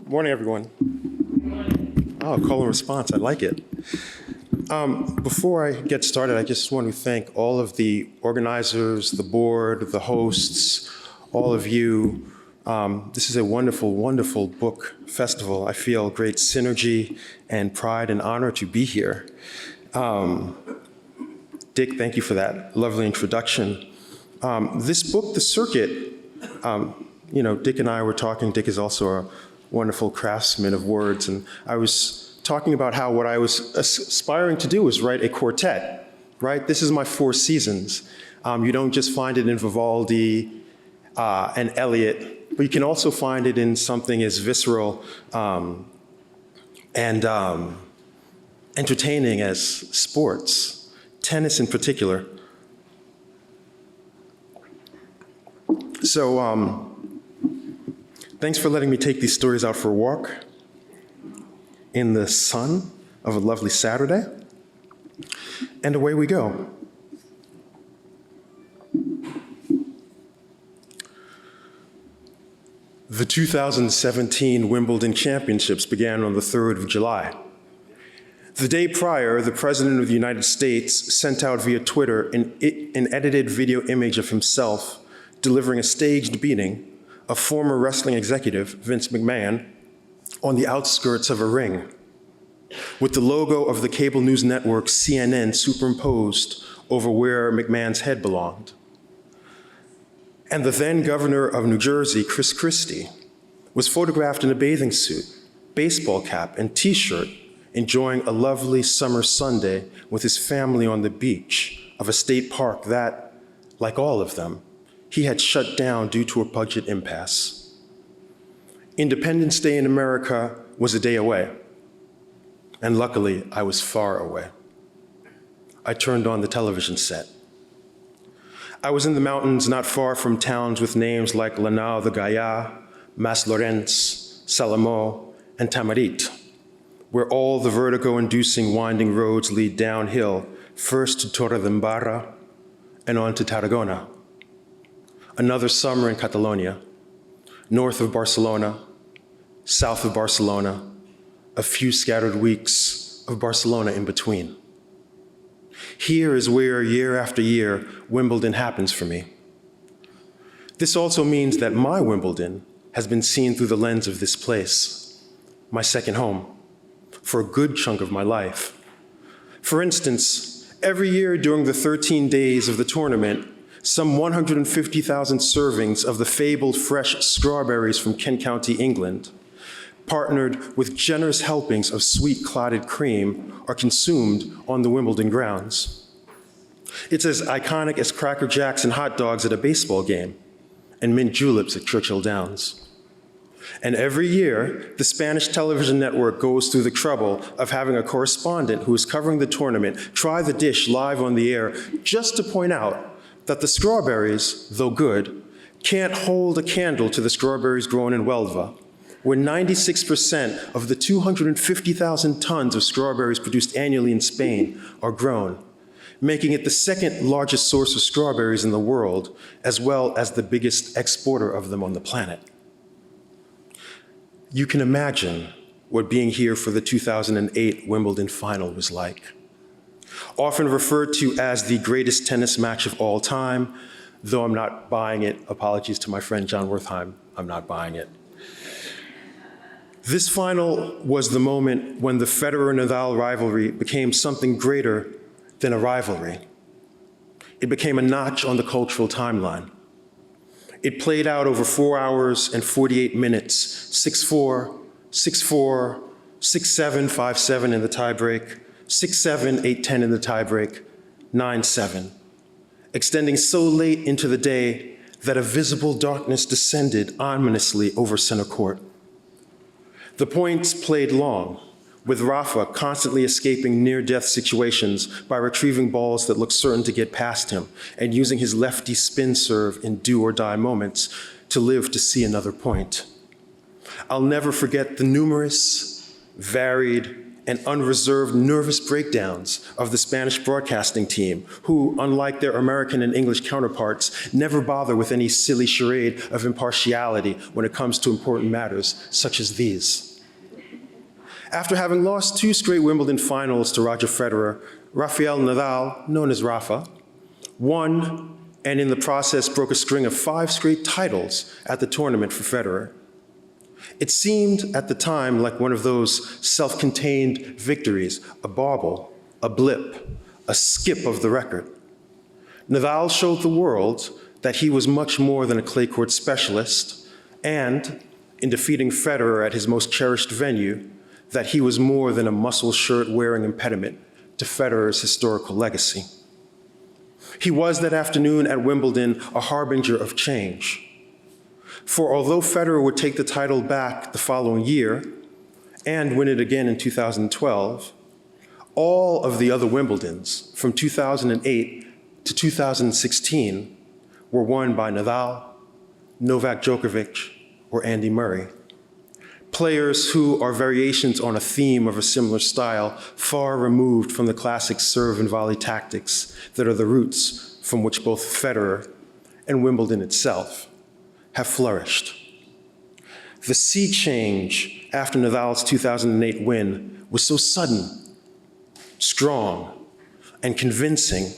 Morning, everyone. Oh, call and response, I like it. Before I get started, I just want to thank all of the organizers, the board, the hosts, all of you. This is a wonderful, wonderful book festival. I feel great synergy and pride and honor to be here. Dick, thank you for that lovely introduction. This book, The Circuit, Dick and I were talking. Dick is also a wonderful craftsman of words, and I was talking about how what I was aspiring to do was write a quartet, right? This is my Four Seasons. You don't just find it in Vivaldi and Eliot, but you can also find it in something as visceral and entertaining as sports, tennis in particular. So, thanks for letting me take these stories out for a walk in the sun of a lovely Saturday. And away we go. The 2017 Wimbledon Championships began on the 3rd of July. The day prior, the President of the United States sent out via Twitter an edited video image of himself delivering a staged beating of former wrestling executive Vince McMahon on the outskirts of a ring, with the logo of the cable news network CNN superimposed over where McMahon's head belonged. And the then governor of New Jersey, Chris Christie, was photographed in a bathing suit, baseball cap, and t-shirt, enjoying a lovely summer Sunday with his family on the beach of a state park that, like all of them, he had shut down due to a budget impasse. Independence Day in America was a day away, and luckily I was far away. I turned on the television set. I was in the mountains not far from towns with names like Lanao de Gaya, Mas Lorenz, Salamo, and Tamarit, where all the vertigo-inducing winding roads lead downhill, first to Torredembarra and on to Tarragona. Another summer in Catalonia, north of Barcelona, south of Barcelona, a few scattered weeks of Barcelona in between. Here is where, year after year, Wimbledon happens for me. This also means that my Wimbledon has been seen through the lens of this place, my second home, for a good chunk of my life. For instance, every year during the 13 days of the tournament, some 150,000 servings of the fabled fresh strawberries from Kent County, England, partnered with generous helpings of sweet clotted cream, are consumed on the Wimbledon grounds. It's as iconic as Cracker Jacks and hot dogs at a baseball game and mint juleps at Churchill Downs. And every year, the Spanish television network goes through the trouble of having a correspondent who is covering the tournament try the dish live on the air just to point out that the strawberries, though good, can't hold a candle to the strawberries grown in Huelva, where 96% of the 250,000 tons of strawberries produced annually in Spain are grown, making it the second largest source of strawberries in the world, as well as the biggest exporter of them on the planet. You can imagine what being here for the 2008 Wimbledon final was like. Often referred to as the greatest tennis match of all time, though I'm not buying it. Apologies to my friend John Wertheim, I'm not buying it. This final was the moment when the Federer-Nadal rivalry became something greater than a rivalry. It became a notch on the cultural timeline. It played out over 4 hours and 48 minutes, 6-4, 6-4, 6-7, 5-7 in the tiebreak, 6-7, 8-10 in the tiebreak, 9-7, extending so late into the day that a visible darkness descended ominously over center court. The points played long, with Rafa constantly escaping near-death situations by retrieving balls that looked certain to get past him and using his lefty spin serve in do-or-die moments to live to see another point. I'll never forget the numerous, varied, and unreserved nervous breakdowns of the Spanish broadcasting team, who, unlike their American and English counterparts, never bother with any silly charade of impartiality when it comes to important matters such as these. After having lost 2 straight Wimbledon finals to Roger Federer, Rafael Nadal, known as Rafa, won and in the process broke a string of 5 straight titles at the tournament for Federer. It seemed at the time like one of those self-contained victories, a bauble, a blip, a skip of the record. Nadal showed the world that he was much more than a clay court specialist, and in defeating Federer at his most cherished venue, that he was more than a muscle shirt-wearing impediment to Federer's historical legacy. He was that afternoon at Wimbledon a harbinger of change. For although Federer would take the title back the following year and win it again in 2012, all of the other Wimbledons from 2008 to 2016 were won by Nadal, Novak Djokovic, or Andy Murray. Players who are variations on a theme of a similar style, far removed from the classic serve and volley tactics that are the roots from which both Federer and Wimbledon itself have flourished. The sea change after Nadal's 2008 win was so sudden, strong, and convincing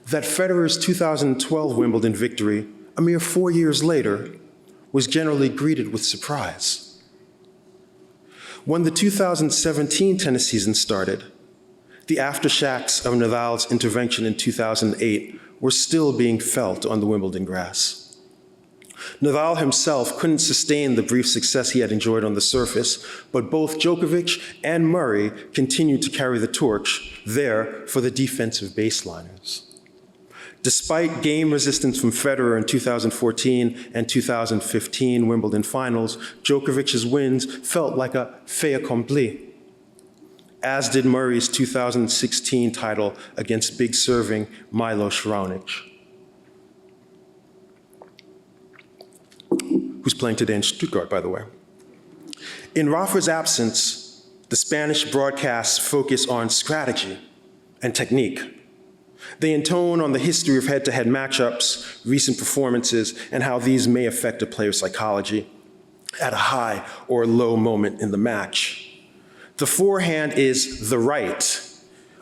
that Federer's 2012 Wimbledon victory, a mere 4 years later, was generally greeted with surprise. When the 2017 tennis season started, the aftershocks of Nadal's intervention in 2008 were still being felt on the Wimbledon grass. Nadal himself couldn't sustain the brief success he had enjoyed on the surface, but both Djokovic and Murray continued to carry the torch there for the defensive baseliners. Despite game resistance from Federer in 2014 and 2015 Wimbledon finals, Djokovic's wins felt like a fait accompli, as did Murray's 2016 title against big serving Milos Raonic, who's playing today in Stuttgart, by the way. In Rafa's absence, the Spanish broadcasts focus on strategy and technique. They intone on the history of head-to-head matchups, recent performances, and how these may affect a player's psychology at a high or low moment in the match. The forehand is the right,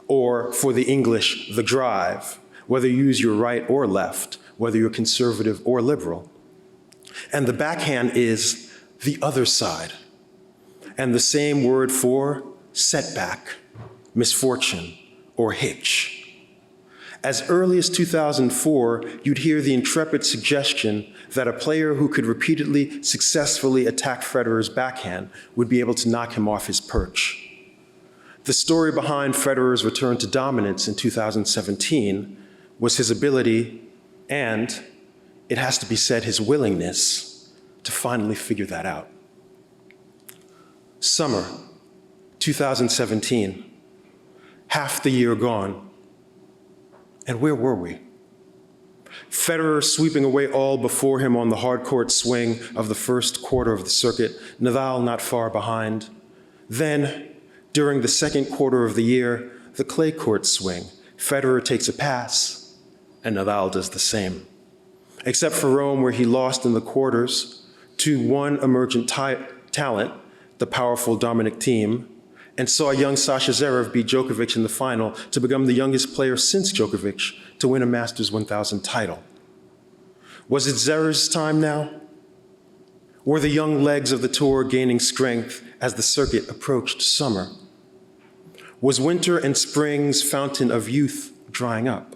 or for the English, the drive, whether you use your right or left, whether you're conservative or liberal. And the backhand is the other side, and the same word for setback, misfortune, or hitch. As early as 2004, you'd hear the intrepid suggestion that a player who could repeatedly successfully attack Federer's backhand would be able to knock him off his perch. The story behind Federer's return to dominance in 2017 was his ability and, it has to be said, his willingness to finally figure that out. Summer 2017, half the year gone. And where were we? Federer sweeping away all before him on the hard court swing of the first quarter of the circuit, Nadal not far behind. Then, during the second quarter of the year, the clay court swing, Federer takes a pass, and Nadal does the same. Except for Rome, where he lost in the quarters to one emergent talent, the powerful Dominic Thiem, and saw young Sasha Zverev beat Djokovic in the final to become the youngest player since Djokovic to win a Masters 1000 title. Was it Zverev's time now? Were the young legs of the tour gaining strength as the circuit approached summer? Was winter and spring's fountain of youth drying up?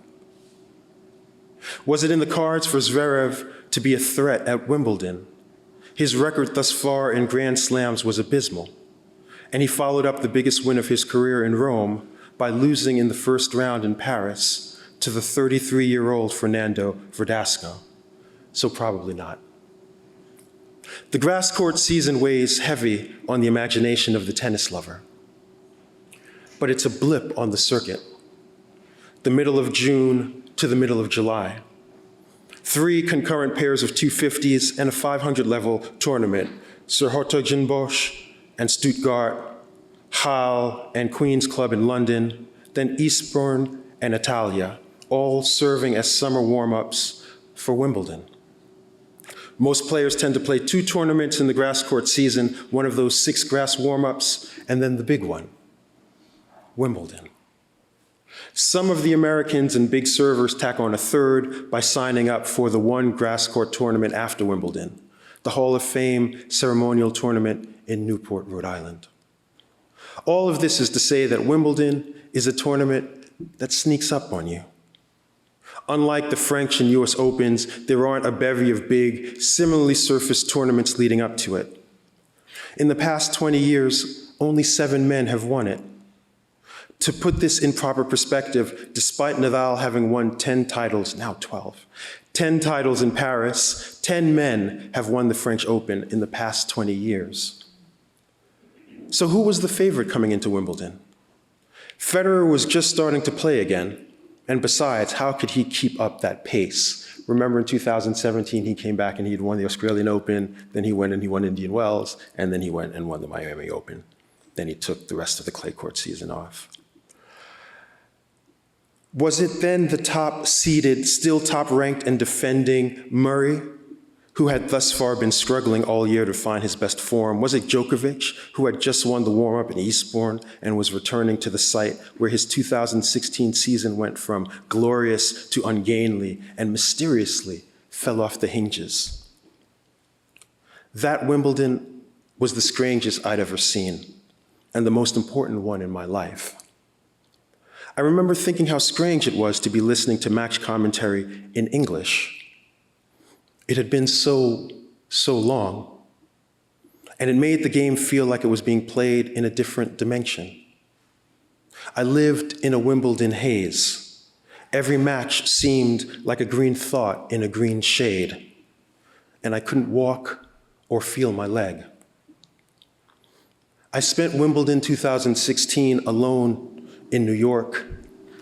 Was it in the cards for Zverev to be a threat at Wimbledon? His record thus far in Grand Slams was abysmal, and he followed up the biggest win of his career in Rome by losing in the first round in Paris to the 33-year-old Fernando Verdasco. So probably not. The grass court season weighs heavy on the imagination of the tennis lover. But it's a blip on the circuit, the middle of June to the middle of July. 3 concurrent pairs of 250s and a 500 level tournament, Sir Hertogenbosch and Stuttgart, Hall and Queen's Club in London, then Eastbourne and Italia, all serving as summer warm-ups for Wimbledon. Most players tend to play 2 tournaments in the grass court season, one of those 6 grass warm-ups, and then the big one, Wimbledon. Some of the Americans and big servers tack on a 3rd by signing up for the one grass court tournament after Wimbledon, the Hall of Fame ceremonial tournament in Newport, Rhode Island. All of this is to say that Wimbledon is a tournament that sneaks up on you. Unlike the French and US Opens, there aren't a bevy of big, similarly surfaced tournaments leading up to it. In the past 20 years, only 7 men have won it. To put this in proper perspective, despite Nadal having won 10 titles, now 12, 10 titles in Paris, 10 men have won the French Open in the past 20 years. So who was the favorite coming into Wimbledon? Federer was just starting to play again, and besides, how could he keep up that pace? Remember in 2017, he came back and he'd won the Australian Open, then he went and he won Indian Wells, and then he went and won the Miami Open. Then he took the rest of the clay court season off. Was it then the top-seeded, still top-ranked and defending Murray, who had thus far been struggling all year to find his best form? Was it Djokovic, who had just won the warm-up in Eastbourne and was returning to the site where his 2016 season went from glorious to ungainly and mysteriously fell off the hinges? That Wimbledon was the strangest I'd ever seen, and the most important one in my life. I remember thinking how strange it was to be listening to match commentary in English. It had been so long, and it made the game feel like it was being played in a different dimension. I lived in a Wimbledon haze. Every match seemed like a green thought in a green shade, and I couldn't walk or feel my leg. I spent Wimbledon 2016 alone in New York,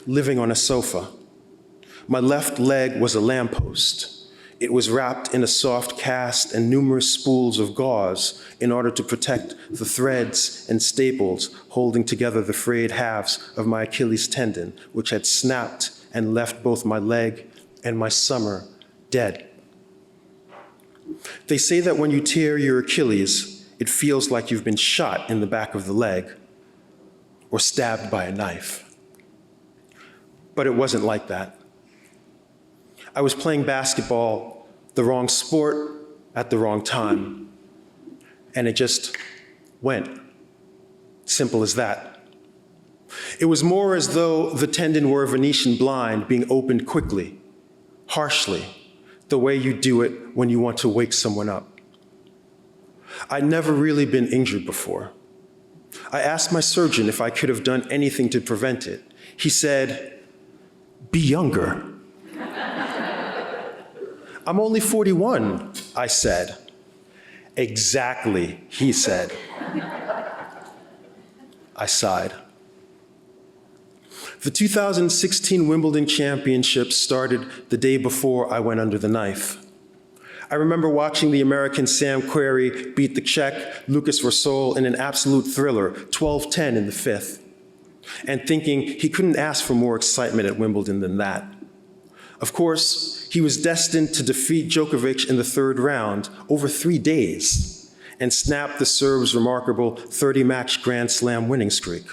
living on a sofa. My left leg was a lamppost. It was wrapped in a soft cast and numerous spools of gauze in order to protect the threads and staples holding together the frayed halves of my Achilles tendon, which had snapped and left both my leg and my summer dead. They say that when you tear your Achilles, it feels like you've been shot in the back of the leg or stabbed by a knife. But it wasn't like that. I was playing basketball, the wrong sport, at the wrong time, and it just went. Simple as that. It was more as though the tendon were a Venetian blind being opened quickly, harshly, the way you do it when you want to wake someone up. I'd never really been injured before. I asked my surgeon if I could have done anything to prevent it. He said, "Be younger." "I'm only 41, I said. "Exactly," he said. I sighed. The 2016 Wimbledon Championships started the day before I went under the knife. I remember watching the American Sam Querrey beat the Czech Lucas Rosol in an absolute thriller, 12-10 in the 5th, and thinking he couldn't ask for more excitement at Wimbledon than that. Of course, he was destined to defeat Djokovic in the 3rd round over 3 days and snap the Serb's remarkable 30-match Grand Slam winning streak.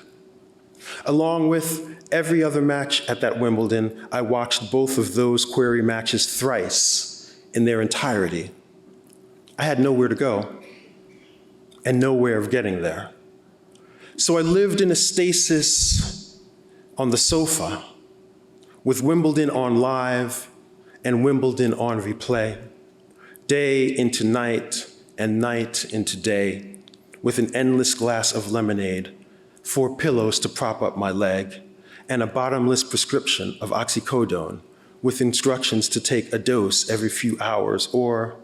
Along with every other match at that Wimbledon, I watched both of those Querrey matches thrice in their entirety. I had nowhere to go and no way of getting there. So I lived in a stasis on the sofa with Wimbledon on live and Wimbledon on replay, day into night and night into day, with an endless glass of lemonade, 4 pillows to prop up my leg, and a bottomless prescription of oxycodone with instructions to take a dose every few hours or,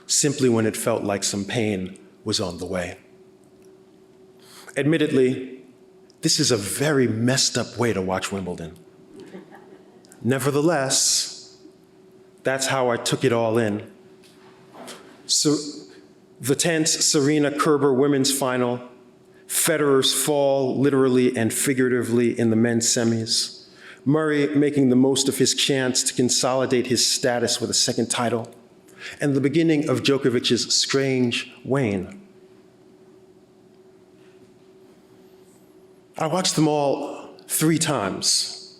simply when it felt like some pain was on the way. Admittedly, this is a very messed up way to watch Wimbledon. Nevertheless, that's how I took it all in. The tense Serena Kerber women's final, Federer's fall literally and figuratively in the men's semis, Murray making the most of his chance to consolidate his status with a second title, and the beginning of Djokovic's strange wane. I watched them all 3 times.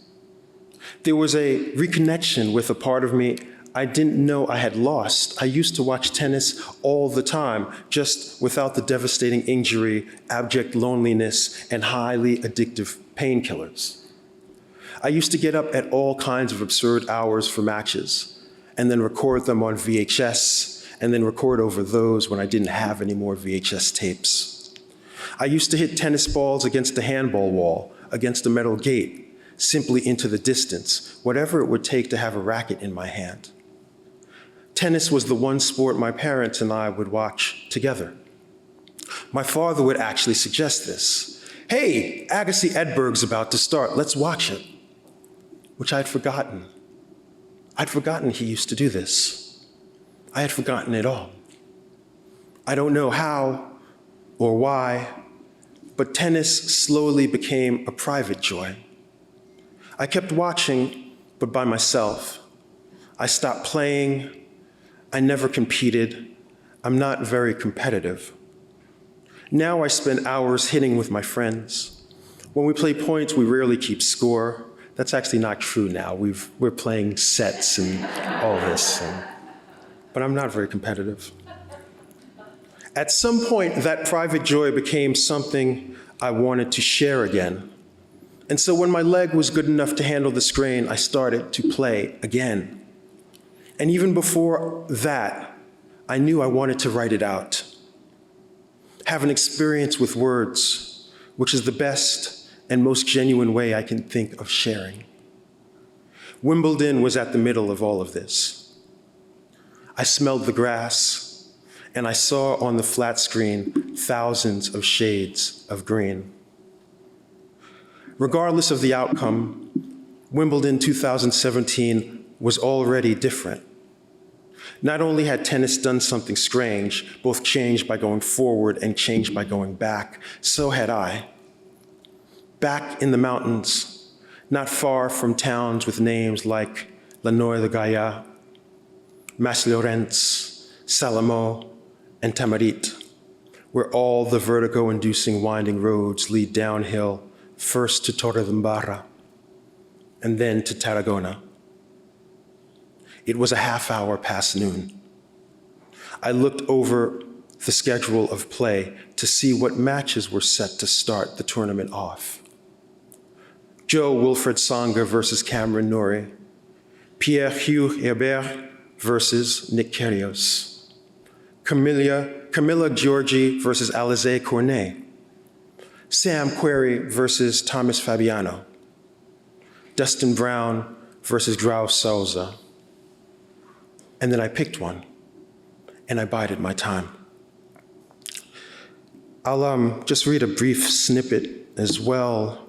There was a reconnection with a part of me I didn't know I had lost. I used to watch tennis all the time, just without the devastating injury, abject loneliness, and highly addictive painkillers. I used to get up at all kinds of absurd hours for matches, and then record them on VHS, and then record over those when I didn't have any more VHS tapes. I used to hit tennis balls against a handball wall, against a metal gate, simply into the distance, whatever it would take to have a racket in my hand. Tennis was the one sport my parents and I would watch together. My father would actually suggest this. Hey, Agassi Edberg's about to start, let's watch it. Which I'd forgotten. I'd forgotten he used to do this. I had forgotten it all. I don't know how or why, but tennis slowly became a private joy. I kept watching, but by myself. I stopped playing. I never competed. I'm not very competitive. Now I spend hours hitting with my friends. When we play points, we rarely keep score. That's actually not true now. We're playing sets and all this. But I'm not very competitive. At some point, that private joy became something I wanted to share again. And so when my leg was good enough to handle the strain, I started to play again. And even before that, I knew I wanted to write it out. Have an experience with words, which is the best and most genuine way I can think of sharing. Wimbledon was at the middle of all of this. I smelled the grass, and I saw on the flat screen thousands of shades of green. Regardless of the outcome, Wimbledon 2017 was already different. Not only had tennis done something strange, both changed by going forward and changed by going back, so had I. Back in the mountains, not far from towns with names like Lannoy de Gaia, Mas-Llorenç, Salamo, and Tamarit, where all the vertigo-inducing winding roads lead downhill, first to Torredembarra, and then to Tarragona. It was a half hour past noon. I looked over the schedule of play to see what matches were set to start the tournament off. Joe Wilfred Tsonga versus Cameron Norrie, Pierre-Hugh Herbert versus Nick Kyrgios, Camilla Giorgi versus Alizé Cornet, Sam Querrey versus Thomas Fabiano, Dustin Brown versus João Souza. And then I picked one, and I bided my time. I'll just read a brief snippet as well.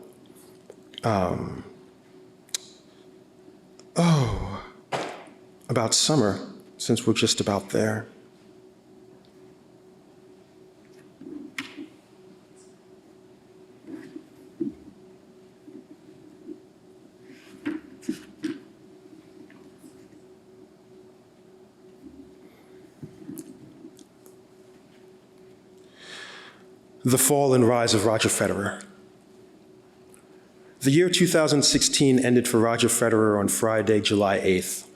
About summer, since we're just about there. The fall and rise of Roger Federer. The year 2016 ended for Roger Federer on Friday, July 8th.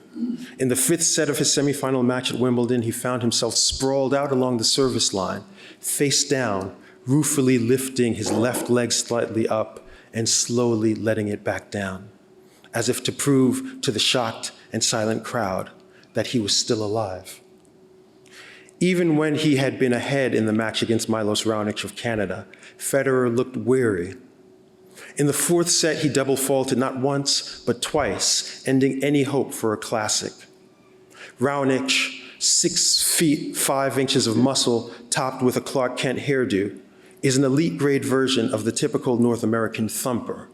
In the 5th set of his semifinal match at Wimbledon, he found himself sprawled out along the service line, face down, ruefully lifting his left leg slightly up and slowly letting it back down, as if to prove to the shocked and silent crowd that he was still alive. Even when he had been ahead in the match against Milos Raonic of Canada, Federer looked weary. In the 4th set, he double faulted not once, but twice, ending any hope for a classic. Raonic, 6 feet 5 inches of muscle, topped with a Clark Kent hairdo, is an elite grade version of the typical North American thumper,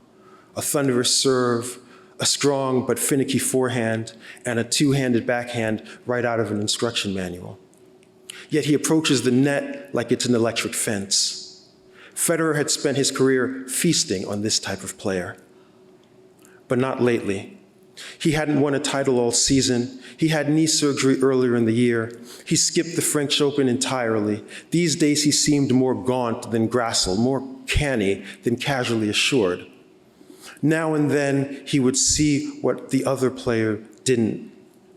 a thunderous serve, a strong but finicky forehand, and a two-handed backhand right out of an instruction manual. Yet he approaches the net like it's an electric fence. Federer had spent his career feasting on this type of player, but not lately. He hadn't won a title all season. He had knee surgery earlier in the year. He skipped the French Open entirely. These days he seemed more gaunt than gracile, more canny than casually assured. Now and then he would see what the other player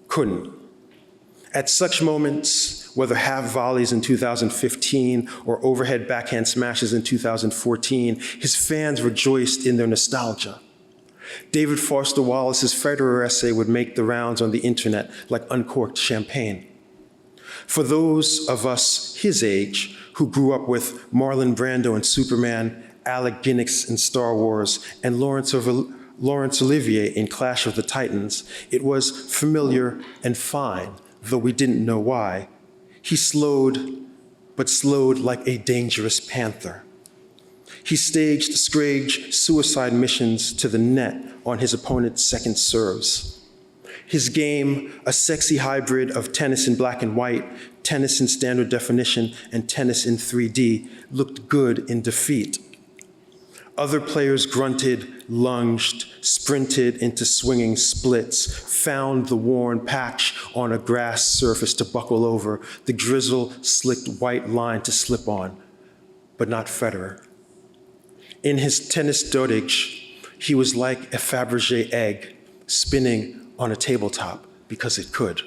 couldn't. At such moments, whether half volleys in 2015 or overhead backhand smashes in 2014, his fans rejoiced in their nostalgia. David Foster Wallace's Federer essay would make the rounds on the internet like uncorked champagne. For those of us his age who grew up with Marlon Brando in Superman, Alec Guinness in Star Wars, and Laurence Olivier in Clash of the Titans, it was familiar and fine, though we didn't know why. He slowed like a dangerous panther. He staged suicide missions to the net on his opponent's second serves. His game, a sexy hybrid of tennis in black and white, tennis in standard definition, and tennis in 3D, looked good in defeat. Other players grunted, lunged, sprinted into swinging splits, found the worn patch on a grass surface to buckle over, the drizzle-slicked white line to slip on, but not Federer. In his tennis dotage, he was like a Fabergé egg spinning on a tabletop because it could.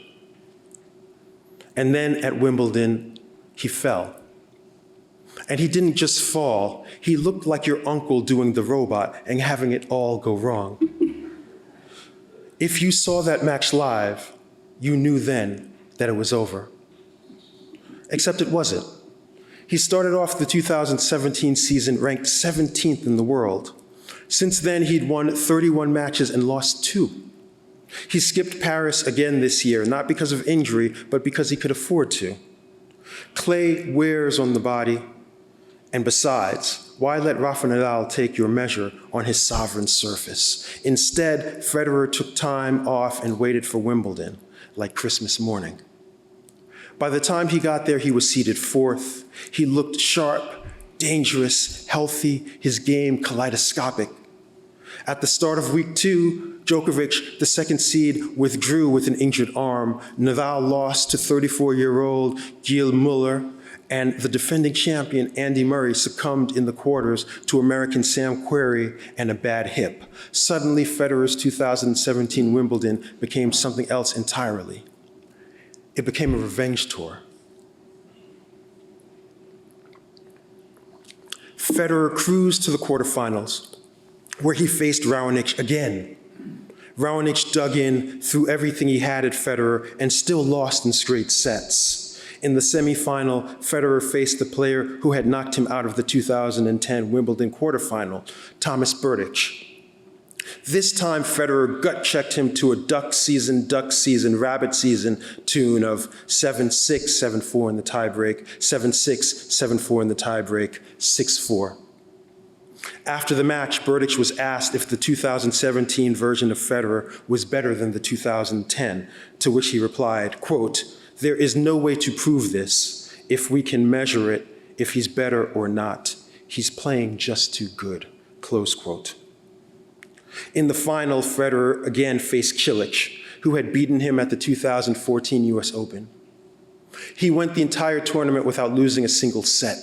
And then at Wimbledon, he fell. And he didn't just fall, he looked like your uncle doing the robot and having it all go wrong. If you saw that match live, you knew then that it was over. Except it wasn't. He started off the 2017 season ranked 17th in the world. Since then, he'd won 31 matches and lost 2. He skipped Paris again this year, not because of injury, but because he could afford to. Clay wears on the body, and besides, why let Rafa Nadal take your measure on his sovereign surface? Instead, Federer took time off and waited for Wimbledon, like Christmas morning. By the time he got there, he was seated 4th. He looked sharp, dangerous, healthy, his game kaleidoscopic. At the start of week 2, Djokovic, the second seed, withdrew with an injured arm. Nadal lost to 34-year-old Gilles Muller, and the defending champion, Andy Murray, succumbed in the quarters to American Sam Querrey and a bad hip. Suddenly, Federer's 2017 Wimbledon became something else entirely. It became a revenge tour. Federer cruised to the quarterfinals, where he faced Raonic again. Raonic dug in, threw everything he had at Federer, and still lost in straight sets. In the semifinal, Federer faced the player who had knocked him out of the 2010 Wimbledon quarterfinal, Thomas Berdych. This time, Federer gut-checked him to a duck season, rabbit season tune of 7-6, 7-4 in the tiebreak, 7-6, 7-4 in the tiebreak, 6-4. After the match, Berdych was asked if the 2017 version of Federer was better than the 2010, to which he replied, quote, "There is no way to prove this. If we can measure it, if he's better or not, he's playing just too good," close quote. In the final, Federer again faced Cilic, who had beaten him at the 2014 US Open. He went the entire tournament without losing a single set.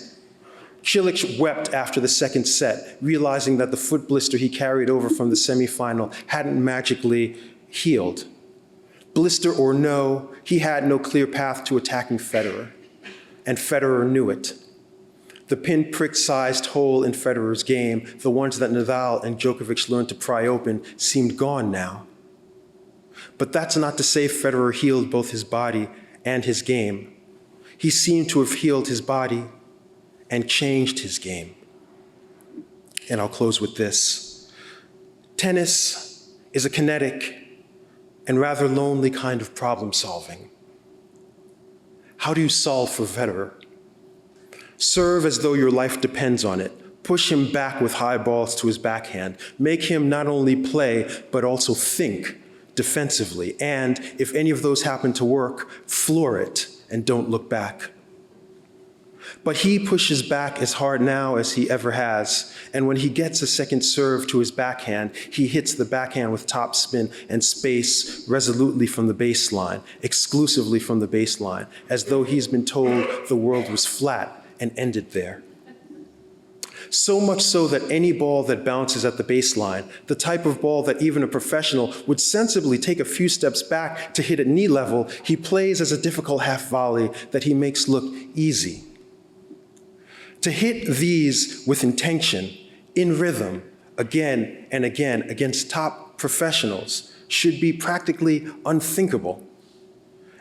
Cilic wept after the second set, realizing that the foot blister he carried over from the semifinal hadn't magically healed. Blister or no, he had no clear path to attacking Federer, and Federer knew it. The pinprick-sized hole in Federer's game, the ones that Nadal and Djokovic learned to pry open, seemed gone now. But that's not to say Federer healed both his body and his game. He seemed to have healed his body and changed his game. And I'll close with this. Tennis is a kinetic and rather lonely kind of problem solving. How do you solve for Federer? Serve as though your life depends on it. Push him back with high balls to his backhand. Make him not only play, but also think defensively. And if any of those happen to work, floor it and don't look back. But he pushes back as hard now as he ever has, and when he gets a second serve to his backhand, he hits the backhand with topspin and space resolutely from the baseline, exclusively from the baseline, as though he's been told the world was flat and ended there. So much so that any ball that bounces at the baseline, the type of ball that even a professional would sensibly take a few steps back to hit at knee level, he plays as a difficult half volley that he makes look easy. To hit these with intention, in rhythm, again and again against top professionals should be practically unthinkable.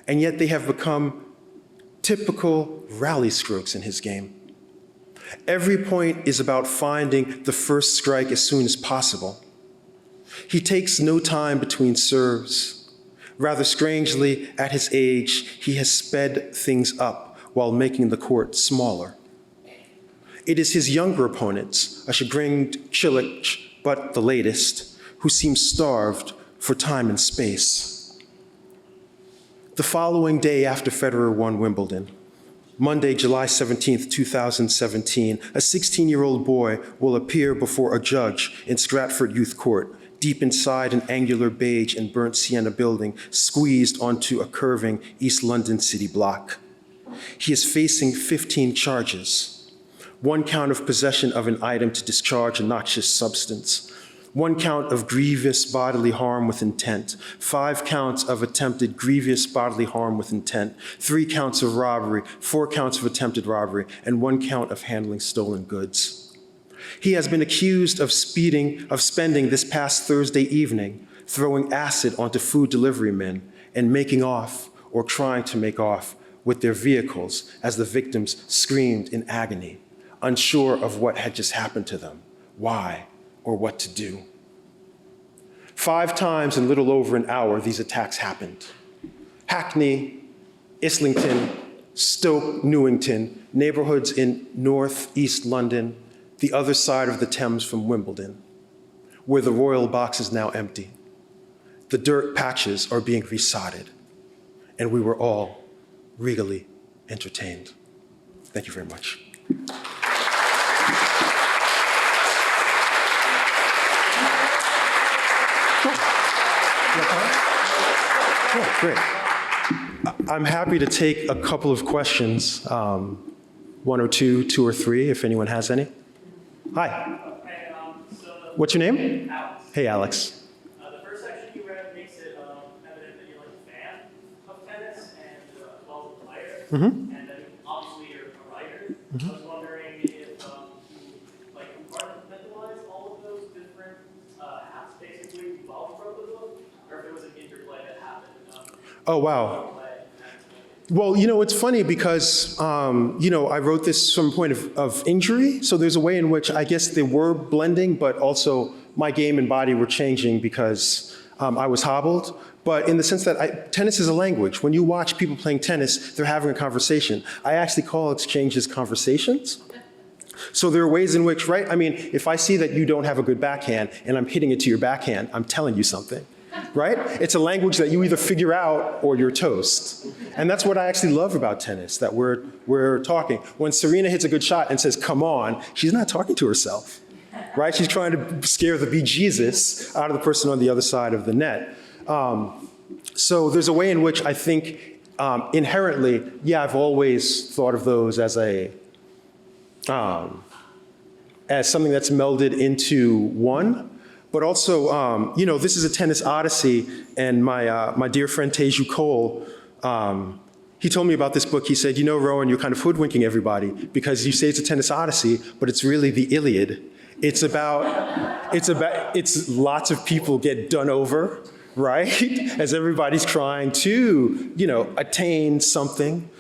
And yet they have become typical rally strokes in his game. Every point is about finding the first strike as soon as possible. He takes no time between serves. Rather strangely, at his age, he has sped things up while making the court smaller. It is his younger opponents, a chagrined Cilic, but the latest, who seem starved for time and space. The following day after Federer won Wimbledon, Monday, July 17th, 2017, a 16-year-old boy will appear before a judge in Stratford Youth Court, deep inside an angular beige and burnt sienna building squeezed onto a curving East London city block. He is facing 15 charges. 1 count of possession of an item to discharge a noxious substance, 1 count of grievous bodily harm with intent, 5 counts of attempted grievous bodily harm with intent, 3 counts of robbery, 4 counts of attempted robbery, and 1 count of handling stolen goods. He has been accused of spending this past Thursday evening throwing acid onto food delivery men and making off or trying to make off with their vehicles as the victims screamed in agony, unsure of what had just happened to them, why, or what to do. 5 times in little over an hour, these attacks happened. Hackney, Islington, Stoke Newington, neighborhoods in northeast London, the other side of the Thames from Wimbledon, where the royal box is now empty. The dirt patches are being resodded, and we were all regally entertained. Thank you very much. Oh, great. I'm happy to take a couple of questions, 1 or 2, 2 or 3, if anyone has any. Hi. Okay, What's your name? Alex. Hey, Alex. The first section you read makes it evident that you're like a fan of tennis and well as a player, and then obviously you're a writer. I was wondering if you compartmentalize all of those different hats basically involved from the book, or if it was an interplay that happened. Oh, wow. Well, you know, it's funny because, I wrote this from a point of injury. So there's a way in which I guess they were blending, but also my game and body were changing because I was hobbled. But in the sense that tennis is a language. When you watch people playing tennis, they're having a conversation. I actually call exchanges conversations. So there are ways in which, right? I mean, if I see that you don't have a good backhand and I'm hitting it to your backhand, I'm telling you something. Right? It's a language that you either figure out or you're toast. And that's what I actually love about tennis, that we're talking. When Serena hits a good shot and says, come on, she's not talking to herself, right? She's trying to scare the bejesus out of the person on the other side of the net. So there's a way in which I think inherently, yeah, I've always thought of those as something that's melded into one. But also, this is a tennis odyssey, and my dear friend Teju Cole, he told me about this book. He said, Rowan, you're kind of hoodwinking everybody because you say it's a tennis odyssey, but it's really the Iliad. It's lots of people get done over, right? As everybody's trying to, attain something.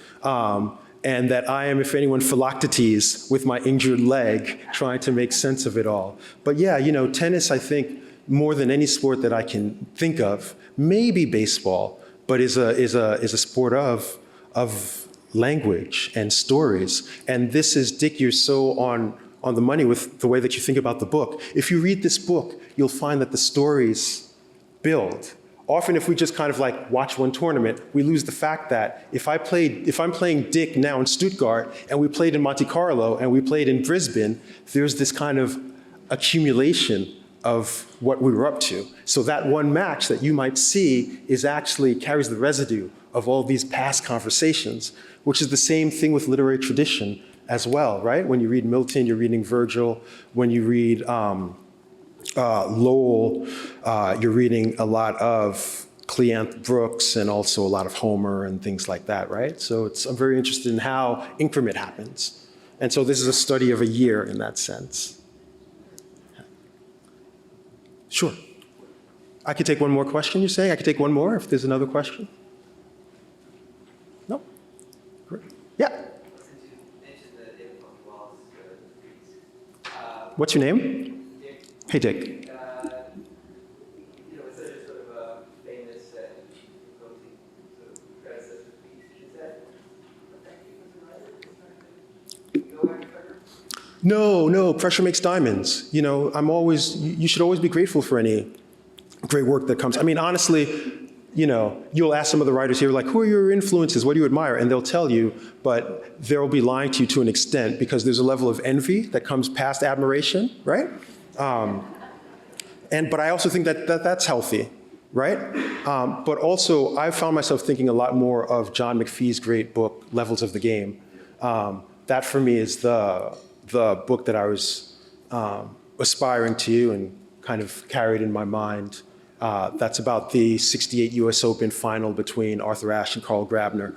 And that I am, if anyone, Philoctetes with my injured leg, trying to make sense of it all. But yeah, tennis, I think, more than any sport that I can think of, maybe baseball, but is a sport of language and stories. And this is, Dick, you're so on the money with the way that you think about the book. If you read this book, you'll find that the stories build often if we just kind of like watch one tournament, we lose the fact that if I'm playing Dick now in Stuttgart, and we played in Monte Carlo, and we played in Brisbane, there's this kind of accumulation of what we were up to. So that one match that you might see is actually carries the residue of all these past conversations, which is the same thing with literary tradition as well, right? When you read Milton, you're reading Virgil. When you read Lowell, you're reading a lot of Cleanth Brooks and also a lot of Homer and things like that, right? So I'm very interested in how increment happens. And so this is a study of a year in that sense. Sure. I could take one more question, you're saying? I could take one more if there's another question? No? Great. Yeah. Since you mentioned the David Foster Wallace piece, What's your name? Dick, Hey, Dick. you know, it's such a sort of a famous and imposing sort of predecessor piece. Is that affect you as a writer? You go after her? No, pressure makes diamonds. You know, you should always be grateful for any great work that comes. I mean, honestly, you know, you'll ask some of the writers here, like, who are your influences? What do you admire? And they'll tell you, but they'll be lying to you to an extent because there's a level of envy that comes past admiration, right? But I also think that's healthy, right? But also, I found myself thinking a lot more of John McPhee's great book, Levels of the Game. That for me is the book that I was aspiring to and kind of carried in my mind. That's about the '68 US Open final between Arthur Ashe and Carl Grabner,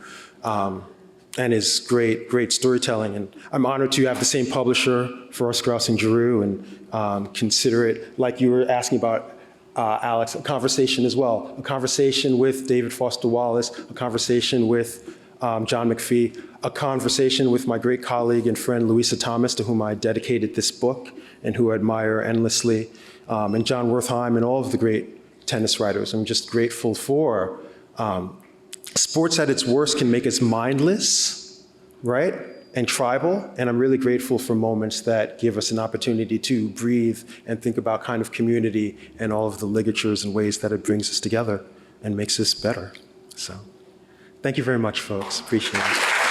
and his great storytelling. And I'm honored to have the same publisher for Strauss and Giroux, and consider it, like you were asking about, Alex, a conversation as well. A conversation with David Foster Wallace, a conversation with John McPhee, a conversation with my great colleague and friend Louisa Thomas, to whom I dedicated this book and who I admire endlessly, and John Wertheim and all of the great tennis writers. I'm just grateful for sports at its worst can make us mindless, right? And tribal. And I'm really grateful for moments that give us an opportunity to breathe and think about kind of community and all of the ligatures and ways that it brings us together and makes us better. So thank you very much, folks. Appreciate it.